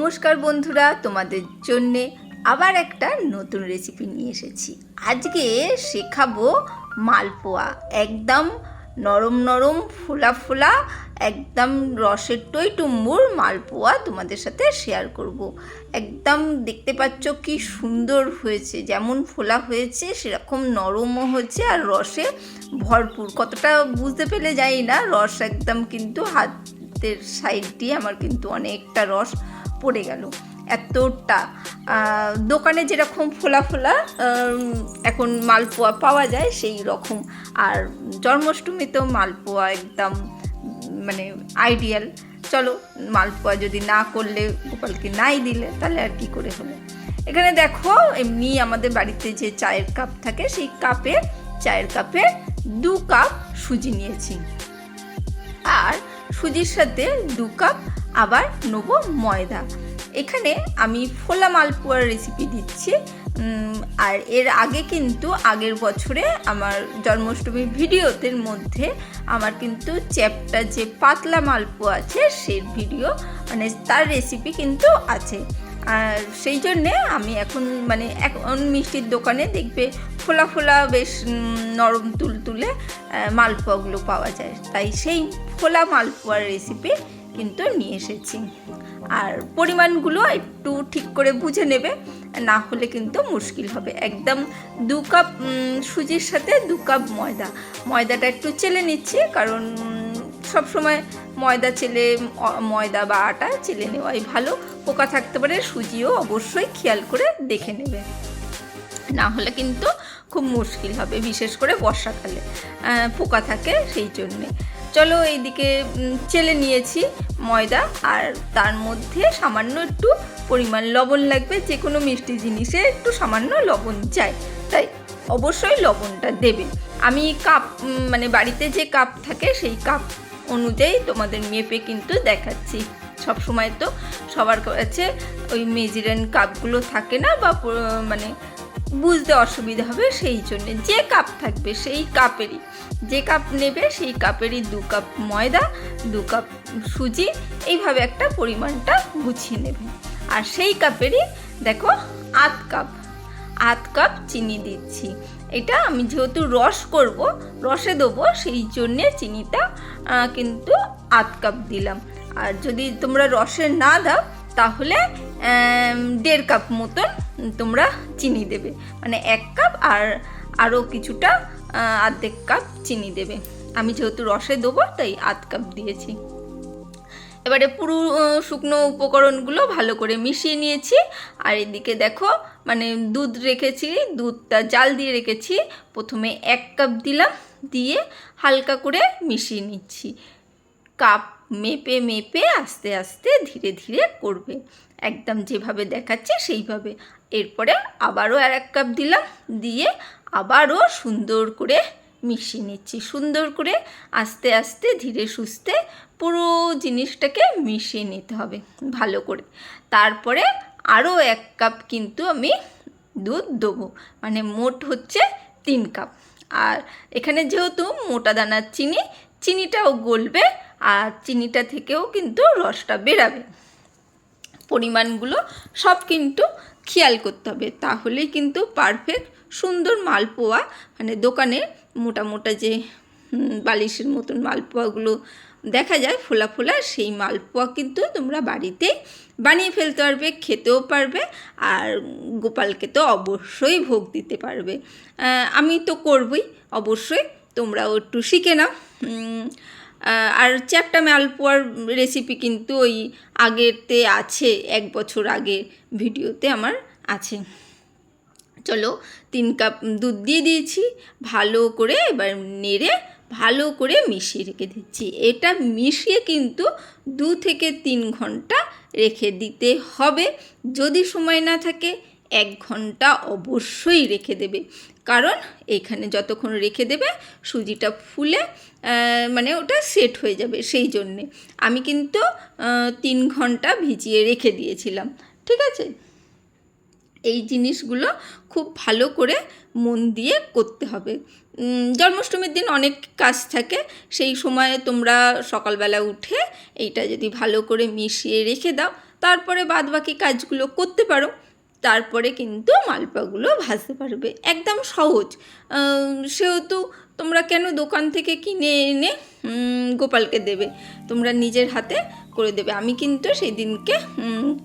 নমস্কার বন্ধুরা, তোমাদের জন্যে আবার একটা নতুন রেসিপি নিয়ে এসেছি। আজকে শেখাবো মালপোয়া। একদম নরম নরম ফোলা ফোলা, একদম রসের টইটুম্বুর মালপোয়া তোমাদের সাথে শেয়ার করব। একদম দেখতে পাচ্ছ কি সুন্দর হয়েছে, যেমন ফোলা হয়েছে সেরকম নরমও হয়েছে আর রসে ভরপুর। কতটা বুঝতে পেলে যাই না, রস একদম কিন্তু হাতের সাইড দিয়ে আমার কিন্তু অনেকটা রস পড়ে গেল। এতটা দোকানে যেরকম ফোলা ফোলা এখন মালপোয়া পাওয়া যায় সেই রকম। আর জন্মাষ্টমীতেও মালপোয়া একদম মানে আইডিয়াল। চলো, মালপোয়া যদি না করলে, গোপালকে নাই দিলে, তাহলে আর কি করে হলো। এখানে দেখো, এমনি আমাদের বাড়িতে যে চায়ের কাপ থাকে সেই চায়ের কাপে 2 কাপ সুজি নিয়েছি। আর সুজির সাথে 2 কাপ আবার নেব ময়দা। এখানে আমি ফোলা মালপোয়ার রেসিপি দিচ্ছি। আর এর আগে কিন্তু আগের বছরে আমার জন্মাষ্টমীর ভিডিওদের মধ্যে আমার কিন্তু চ্যাপটা যে পাতলা মালপোয়া আছে সেই ভিডিও, মানে তার রেসিপি কিন্তু আছে। আর সেই জন্যে আমি এখন মিষ্টির দোকানে দেখবে ফোলা ফোলা বেশ নরম তুলতুলে মালপোয়াগুলো পাওয়া যায়, তাই সেই ফোলা মালপোয়ার রেসিপি কিন্তু নিয়ে এসেছি। আর পরিমাণগুলো একটু ঠিক করে বুঝে নেবে, না হলে কিন্তু মুশকিল হবে। একদম 2 কাপ সুজির সাথে 2 কাপ ময়দাটা একটু চেলে নিচ্ছি, কারণ সবসময় ময়দা বা আটা চেলে নেওয়াই ভালো। পোকা থাকতে পারে, সুজিও অবশ্যই খেয়াল করে দেখে নেবে, না হলে কিন্তু খুব মুশকিল হবে, বিশেষ করে বর্ষাকালে পোকা থাকে সেই জন্যে। চলো, এইদিকে চেলে নিয়েছি ময়দা, আর তার মধ্যে সামান্য একটু পরিমাণ লবণ লাগবে। যে কোনো মিষ্টি জিনিসে একটু সামান্য লবণ চাই, তাই অবশ্যই লবণটা দেবে। আমি কাপ বাড়িতে যে কাপ থাকে সেই কাপ অনুযায়ী তোমাদের মেপে কিন্তু দেখাচ্ছি। সব সময় তো সবার কাছে ওই মেজারিং কাপগুলো থাকে না, বা বুঝতে অসুবিধা হবে, সেই জন্যে যে কাপ থাকবে সেই কাপেরই, যে কাপ নেবে সেই কাপেরই 2 কাপ ময়দা, 2 কাপ সুজি, এইভাবে একটা পরিমাণটা গুছিয়ে নেবে। আর সেই কাপেরই দেখো আধ কাপ চিনি দিচ্ছি। এটা আমি যেহেতু রসে দেবো, সেই জন্যে চিনিটা কিন্তু আধ কাপ দিলাম। আর যদি তোমরা রসে না দাও তাহলে 1.5 কাপ মতন তোমরা চিনি দেবে, 1 কাপ আর আরও কিছুটা 1/2 কাপ চিনি দেবে। আমি যেহেতু রসে দেবো তাই আধ কাপ দিয়েছি। এবারে পুরো শুকনো উপকরণগুলো ভালো করে মিশিয়ে নিয়েছি। আর এদিকে দেখো, দুধ রেখেছি, দুধটা জাল দিয়ে রেখেছি। প্রথমে 1 কাপ দিলাম, দিয়ে হালকা করে মিশিয়ে নিচ্ছি। কাপ মেপে আস্তে আস্তে ধীরে ধীরে করবে, একদম যেভাবে দেখাচ্ছে সেইভাবে। এরপরে আবারও 1 কাপ দিলাম, দিয়ে আবারও সুন্দর করে মিশিয়ে নিচ্ছি। সুন্দর করে আস্তে আস্তে ধীরে সুস্থে পুরো জিনিসটাকে মিশিয়ে নিতে হবে ভালো করে। তারপরে আরও 1 কাপ কিন্তু আমি দুধ দেবো, মোট হচ্ছে 3 কাপ। আর এখানে যেহেতু মোটা দানার চিনিটাও গলবে, আর চিনিটা থেকেও কিন্তু রসটা বেরাবে। পরিমাণগুলো সব কিন্তু খেয়াল করতে হবে, তাহলেই কিন্তু পারফেক্ট সুন্দর মালপোয়া, দোকানে মোটা মোটা যে বালিশের মতন মালপোয়াগুলো দেখা যায় ফোলা ফোলা, সেই মালপোয়া কিন্তু তোমরা বাড়িতে বানিয়ে ফেলতে পারবে, খেতেও পারবে, আর গোপালকে তো অবশ্যই ভোগ দিতে পারবে। আমি তো করবই, অবশ্যই তোমরাও একটু শিখে নাও। আর চ্যাপটা মালপোয়ার রেসিপি কিন্তু ওই আগেরতে আছে, 1 বছর আগে ভিডিওতে আমার আছে। চলো, 3 কাপ দুধ দিয়ে দিয়েছি, ভালো করে এবার নেড়ে ভালো করে মিশিয়ে রেখে দিচ্ছি। এটা মিশিয়ে কিন্তু 2 থেকে 3 ঘন্টা রেখে দিতে হবে। যদি সময় না থাকে 1 ঘন্টা অবশ্যই রেখে দেবে, কারণ এখানে যতক্ষণ রেখে দেবে সুজিটা ফুলে ওটা সেট হয়ে যাবে। সেই জন্যে আমি কিন্তু 3 ঘন্টা ভিজিয়ে রেখে দিয়েছিলাম, ঠিক আছে। এই জিনিসগুলো খুব ভালো করে মন দিয়ে করতে হবে। জন্মাষ্টমীর দিন অনেক কাজ থাকে, সেই সময় তোমরা সকালবেলা উঠে এইটা যদি ভালো করে মিশিয়ে রেখে দাও তারপরে বাদবাকি কাজগুলো করতে পারো, তারপরে কিন্তু মালপোয়াগুলো ভাজতে পারবে। একদম সহজ। সেহেতু তোমরা কেন দোকান থেকে কিনে এনে গোপালকে দেবে, তোমরা নিজের হাতে করে দেবে। আমি কিন্তু সেই দিনকে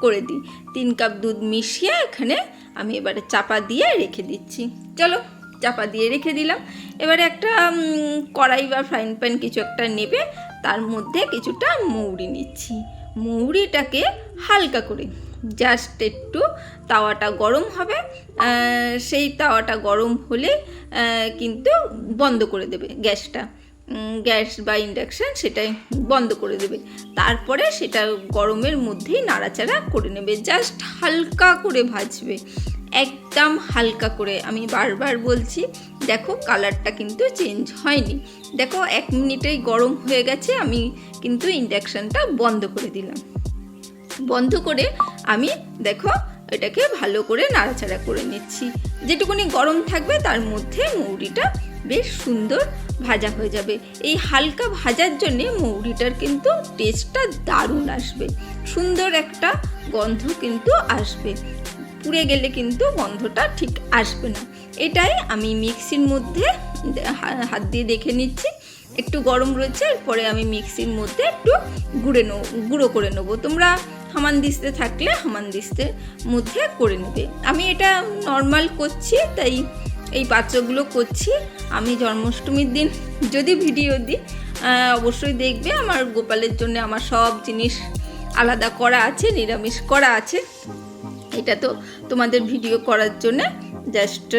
করে দিই। 3 কাপ দুধ মিশিয়ে এখানে আমি এবারে চাপা দিয়ে রেখে দিচ্ছি। চলো, চাপা দিয়ে রেখে দিলাম। এবারে একটা কড়াই বা ফ্রাইং প্যান কিছু একটা নেবে, তার মধ্যে কিছুটা মৌরি নিচ্ছি। মৌরিটাকে হালকা করে জাস্ট একটু তাওয়াটা গরম হবে, সেই তাওয়াটা গরম হলে কিন্তু বন্ধ করে দেবে গ্যাসটা, গ্যাস বা ইন্ডাকশান সেটাই বন্ধ করে দেবে। তারপরে সেটা গরমের মধ্যেই নাড়াচাড়া করে নেবে, জাস্ট হালকা করে ভাজবে, একদম হালকা করে। আমি বারবার বলছি, দেখো কালারটা কিন্তু চেঞ্জ হয়নি। দেখো 1 মিনিটেই গরম হয়ে গেছে। আমি কিন্তু ইন্ডাকশানটা বন্ধ করে দিলাম। বন্ধ করে আমি দেখো এটাকে ভালো করে নাড়াচাড়া করে নিচ্ছি। যেটুকুনি গরম থাকবে তার মধ্যে মৌরিটা বেশ সুন্দর ভাজা হয়ে যাবে। এই হালকা ভাজার জন্যে মৌরিটার কিন্তু টেস্টটা দারুণ আসবে, সুন্দর একটা গন্ধ কিন্তু আসবে। পুড়ে গেলে কিন্তু গন্ধটা ঠিক আসবে না। এটাই আমি মিক্সির মধ্যে হাত দিয়ে দেখে নিচ্ছি, একটু গরম রয়েছে। এরপরে আমি মিক্সির মধ্যে একটু গুঁড়ো করে নেবো। তোমরা হামানদিস্তে থাকলে হামানদিস্তের মধ্যে করে নেবে। আমি এটা নর্মাল করছি, তাই এই পাত্রগুলো করছি। আমি জন্মাষ্টমীর দিন যদি ভিডিও দিই অবশ্যই দেখবে। আমার গোপালের জন্য আমার সব জিনিস আলাদা করা আছে, নিরামিষ করা আছে। এটা তো তোমাদের ভিডিও করার জন্য জাস্ট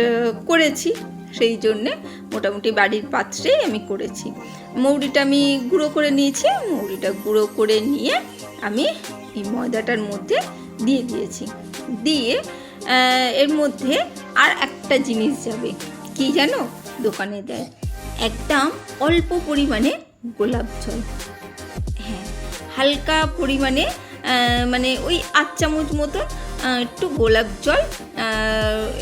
করেছি, সেই জন্যে মোটামুটি বাড়ির পাত্রেই আমি করেছি। মৌরিটা আমি গুঁড়ো করে নিয়েছি। মৌরিটা গুঁড়ো করে নিয়ে আমি এই ময়দাটার মধ্যে দিয়ে দিয়েছি। দিয়ে এর মধ্যে আর একটা জিনিস যাবে, কি জানো, দোকানে দেয় একদম অল্প পরিমাণে গোলাপ জল। হ্যাঁ, হালকা পরিমাণে, মানে ওই 8 চামচ মতো একটু গোলাপ জল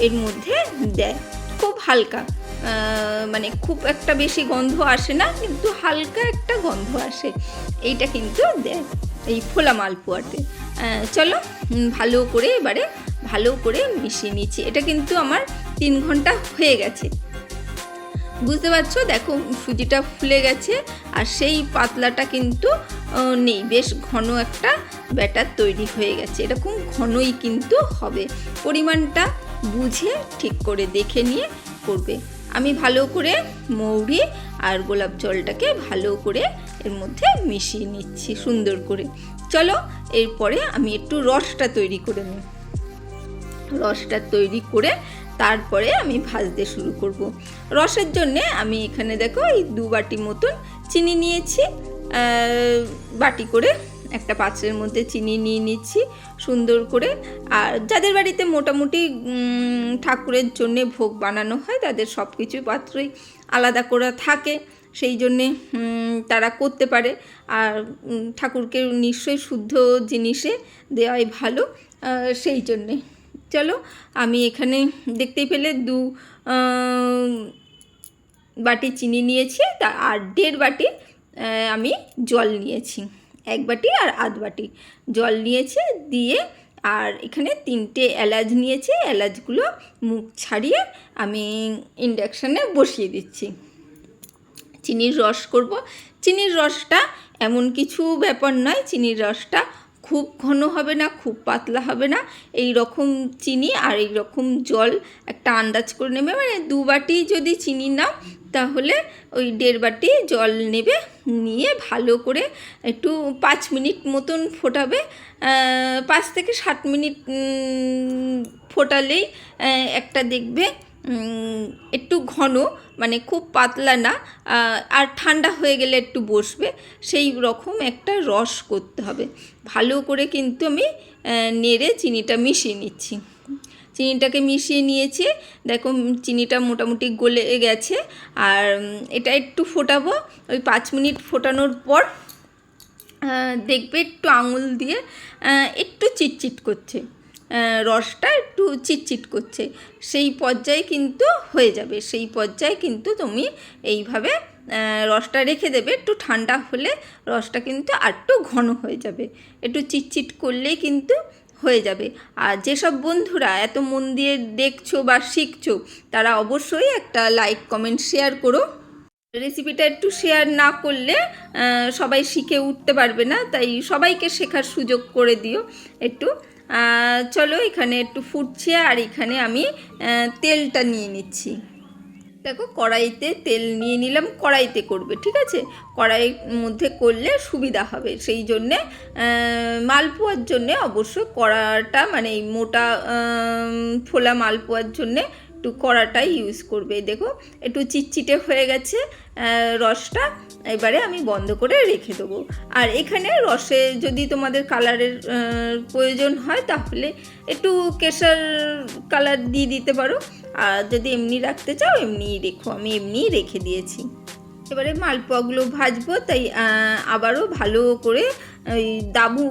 এর মধ্যে দেয়। খুব হালকা, মানে খুব একটা বেশি গন্ধ আসে না, কিন্তু হালকা একটা গন্ধ আসে। এইটা কিন্তু দেয় এই ফোলা মালপোয়াতে। চলো ভালো করে এবারে ভালো করে মিশিয়ে নিচ্ছি। এটা কিন্তু আমার 3 ঘন্টা হয়ে গেছে, বুঝতে পারছো? দেখো সুজিটা ফুলে গেছে, আর সেই পাতলাটা কিন্তু নেই, বেশ ঘন একটা ব্যাটার তৈরি হয়ে গেছে। এরকম ঘনই কিন্তু হবে। পরিমাণটা বুঝে ঠিক করে দেখে নিয়ে করবে। আমি ভালো করে মৌরি আর গোলাপ জলটাকে ভালো করে এর মধ্যে মিশিয়ে নিচ্ছি সুন্দর করে। চলো এরপরে আমি একটু রসটা তৈরি করে নিই। রসটা তৈরি করে তারপরে আমি ভাজতে শুরু করব। রসের জন্যে আমি এখানে দেখো এই 2 বাটি মতন চিনি নিয়েছি। বাটি করে একটা পাত্রের মধ্যে চিনি নিয়ে নিচ্ছি সুন্দর করে। আর যাদের বাড়িতে মোটামুটি ঠাকুরের জন্যে ভোগ বানানো হয় তাদের সব কিছুই পাত্রই আলাদা করে থাকে, সেই জন্যে তারা করতে পারে। আর ঠাকুরকে নিশ্চয়ই শুদ্ধ জিনিসে দেওয়াই ভালো, সেই জন্যে। চলো আমি এখানে দেখতেই পেলে 2 বাটি চিনি নিয়েছি, আর 1.5 বাটি আমি জল নিয়েছি। 1 বাটি আর আধ বাটি জল নিয়েছি। দিয়ে আর এখানে 3টে এলাচ নিয়েছি। এলাচগুলো মুখ ছাড়িয়ে আমি ইন্ডাকশানে বসিয়ে দিচ্ছি। চিনির রস করব। চিনির রসটা এমন কিছু ব্যাপার নয়, চিনির রসটা খুব ঘন হবে না, খুব পাতলা হবে না। এই রকম চিনি আর এই রকম জল একটা আন্দাজ করে নেবে। মানে 2 বাটি যদি চিনি নাও তাহলে ওই 1.5 বাটি জল নেবে। নিয়ে ভালো করে একটু 5 মিনিট মতন ফোটাবে। 5 থেকে 7 মিনিট ফোটালেই একটা দেখবে একটু ঘন, মানে খুব পাতলা না, আর ঠান্ডা হয়ে গেলে একটু বসবে, সেই রকম একটা রস করতে হবে। ভালো করে কিন্তু আমি নেড়ে চিনিটা মিশিয়ে নিচ্ছি। চিনিটাকে মিশিয়ে নিয়েছি। দেখো চিনিটা মোটামুটি গলে গেছে। আর এটা একটু ফোটাবো। ওই 5 মিনিট ফোটানোর পর দেখবে একটু আঙুল দিয়ে একটু চিটচিট করছে। রসটা একটু চিটচিট করছে, সেই পর্যায়ে কিন্তু হয়ে যাবে। সেই পর্যায়ে কিন্তু তুমি এইভাবে রসটা রেখে দেবে। একটু ঠান্ডা হলে রসটা কিন্তু আরেকটু ঘন হয়ে যাবে, একটু চিটচিট করলেই কিন্তু হয়ে যাবে। আর যেসব বন্ধুরা এত মন দিয়ে দেখছো বা শিখছো, তারা অবশ্যই একটা লাইক কমেন্ট শেয়ার করো। রেসিপিটা একটু শেয়ার না করলে সবাই শিখে উঠতে পারবে না, তাই সবাইকে শেখার সুযোগ করে দিও একটু। চলো, এখানে একটু ফুটছে আর এখানে আমি তেলটা নিয়ে নিচ্ছি। দেখো, কড়াইতে তেল নিয়ে নিলাম। কড়াইতে করবে, ঠিক আছে? কড়াইয়ের মধ্যে করলে সুবিধা হবে, সেই জন্যে মালপোয়ার জন্যে অবশ্যই কড়াটা, মানে এই মোটা ফোলা মালপোয়ার জন্যে একটু কড়াটাই ইউজ করবে। দেখো, একটু চিটচিটে হয়ে গেছে রসটা, এবারে আমি বন্ধ করে রেখে দেবো। আর এখানে রসে যদি তোমাদের কালারের প্রয়োজন হয় তাহলে একটু কেশর কালার দিয়ে দিতে পারো, আর যদি এমনি রাখতে চাও এমনিই রেখো। আমি এমনিই রেখে দিয়েছি। এবারে মালপোয়াগুলো ভাজবো, তাই আবারও ভালো করে ওই দাবু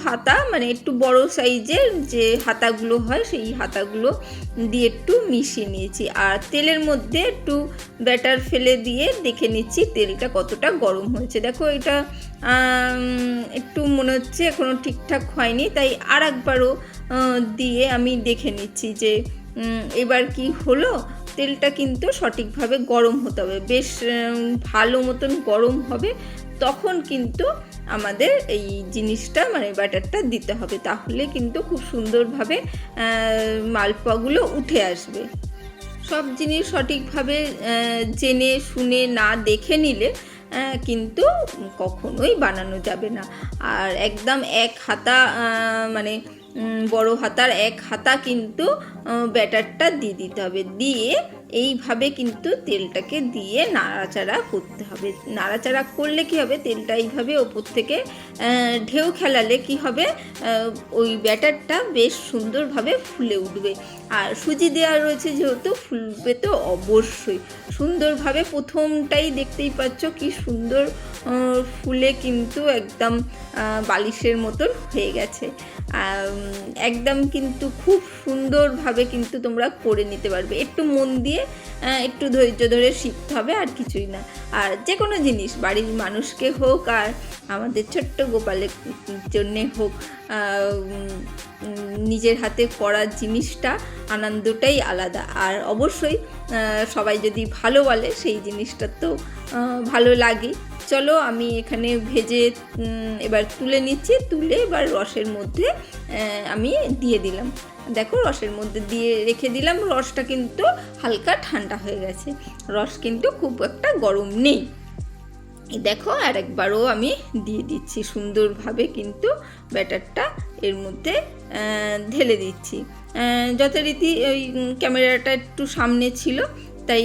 হাতা, মানে একটু বড় সাইজের যে হাতাগুলো হয় সেই হাতাগুলো দিয়ে একটু মিশিয়ে নিয়েছি। আর তেলের মধ্যে একটু ব্যাটার ফেলে দিয়ে দেখে নিচ্ছি তেলটা কতটা গরম হয়েছে। দেখো, এটা একটু মনে হচ্ছে এখনও ঠিকঠাক হয়নি, তাই আর একবারও দিয়ে আমি দেখে নিচ্ছি যে এবার কি হলো। তেলটা কিন্তু সঠিকভাবে গরম হতে হবে, বেশ ভালো মতন গরম হবে, তখন কিন্তু আমাদের এই জিনিসটা, মানে ব্যাটারটা দিতে হবে, তাহলে কিন্তু খুব সুন্দরভাবে মালপোয়াগুলো উঠে আসবে। সব জিনিস সঠিকভাবে জেনে শুনে না দেখে নিলে কিন্তু কখনোই বানানো যাবে না। আর একদম এক হাতা, মানে বড় হাতার এক হাতা কিন্তু ব্যাটারটা দিয়ে দিতে হবে। দিয়ে এইভাবে কিন্তু তেলটাকে দিয়ে নাড়াচাড়া করতে হবে। নাড়াচাড়া করলে কি হবে, তেলটা এইভাবে ওপর থেকে ঢেউ খেলালে কি হবে, ওই ব্যাটারটা বেশ সুন্দরভাবে ফুলে উঠবে। আর সুজি দেওয়া রয়েছে যেহেতু, ফুলবে তো অবশ্যই সুন্দরভাবে। প্রথমটাই দেখতেই পাচ্ছ কি সুন্দর ফুলে কিন্তু একদম বালিশের মতন হয়ে গেছে। একদম কিন্তু খুব সুন্দরভাবে কিন্তু তোমরা করে নিতে পারবে। একটু মন দিয়ে একটু ধৈর্য ধরে শিখতে হবে, আর কিছুই না। আর যে কোনো জিনিস বাড়ির মানুষকে হোক আর আমাদের ছোট্ট গোপালের জন্যে হোক, নিজের হাতে করার জিনিসটা আনন্দটাই আলাদা। আর অবশ্যই সবাই যদি ভালো বলে সেই জিনিসটা তো ভালো লাগে। চলো, আমি এখানে ভেজে এবার তুলে নিচ্ছি। তুলে এবার রসের মধ্যে আমি দিয়ে দিলাম। দেখো, রসের মধ্যে দিয়ে রেখে দিলাম। রসটা কিন্তু হালকা ঠান্ডা হয়ে গেছে, রস কিন্তু খুব একটা গরম নেই। দেখো, আর একবারও আমি দিয়ে দিচ্ছি। সুন্দরভাবে কিন্তু ব্যাটারটা এর মধ্যে ঢেলে দিচ্ছি। যথারীতি ওই ক্যামেরাটা একটু সামনে ছিল, তাই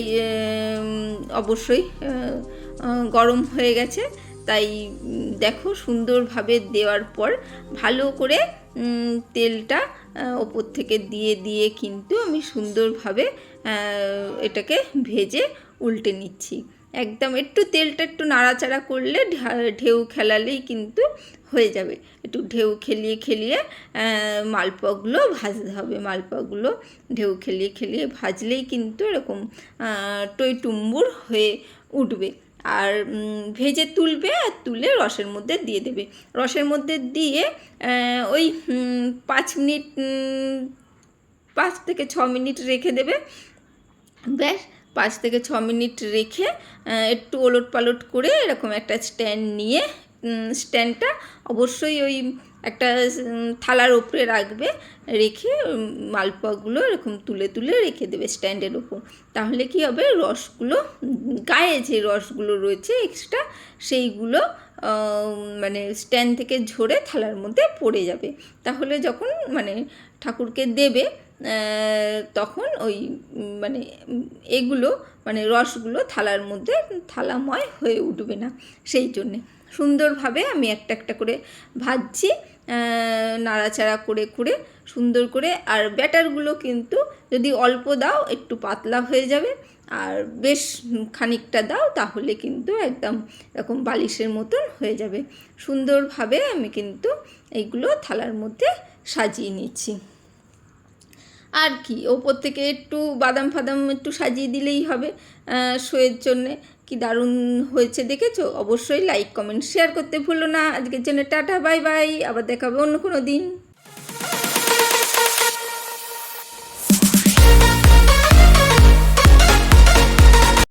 অবশ্যই গরম হয়ে গেছে। তাই দেখো, সুন্দরভাবে দেওয়ার পর ভালো করে তেলটা ওপর থেকে দিয়ে দিয়ে কিন্তু আমি সুন্দরভাবে এটাকে ভেজে উল্টে নিচ্ছি। একদম একটু তেলটা একটু নাড়াচাড়া করলে, ঢেউ খেলালেই কিন্তু হয়ে যাবে। একটু ঢেউ খেলিয়ে খেলিয়ে মালপোয়াগুলো ভাজতে হবে। মালপোয়াগুলো ঢেউ খেলিয়ে খেলিয়ে ভাজলেই কিন্তু এরকম টইটুম্বুর হয়ে উঠবে। আর ভেজে তুলবে, আর তুলে রসের মধ্যে দিয়ে দেবে। রসের মধ্যে দিয়ে ওই 5 থেকে 6 মিনিট রেখে দেবে। ব্যাস, 5 থেকে 6 মিনিট রেখে একটু ওলট পালট করে এরকম একটা স্ট্যান্ড নিয়ে, স্ট্যান্ডটা অবশ্যই ওই একটা থালার উপরে রাখবে। রেখে মালপোয়াগুলো এরকম তুলে তুলে রেখে দেবে স্ট্যান্ডের উপর। তাহলে কি হবে, রসগুলো, গায়ে যে রসগুলো রয়েছে এক্সট্রা, সেইগুলো মানে স্ট্যান্ড থেকে ঝরে থালার মধ্যে পড়ে যাবে। তাহলে যখন মানে ঠাকুরকে দেবে তখন ওই মানে এগুলো, মানে রসগুলো থালার মধ্যে থালাময় হয়ে উঠবে না। সেই জন্যে সুন্দরভাবে আমি একটা একটা করে ভাজছি, নাড়াচাড়া করে করে সুন্দর করে। আর ব্যাটারগুলো কিন্তু যদি অল্প দাও একটু পাতলা হয়ে যাবে, আর বেশ খানিকটা দাও তাহলে কিন্তু একদম এরকম বালিশের মতন হয়ে যাবে। সুন্দরভাবে আমি কিন্তু এইগুলো থালার মধ্যে সাজিয়ে নিচ্ছি। আর কি ওপর থেকে একটু বাদাম ফাদাম একটু সাজিয়ে দিলেই হবে শোয়ের জন্যে। কি দারুণ হয়েছে দেখেছো? অবশ্যই লাইক কমেন্ট শেয়ার করতে ভুলো না। আজকের জন্য টাটা, বাই বাই, আবার দেখা হবে অন্য কোনো দিন।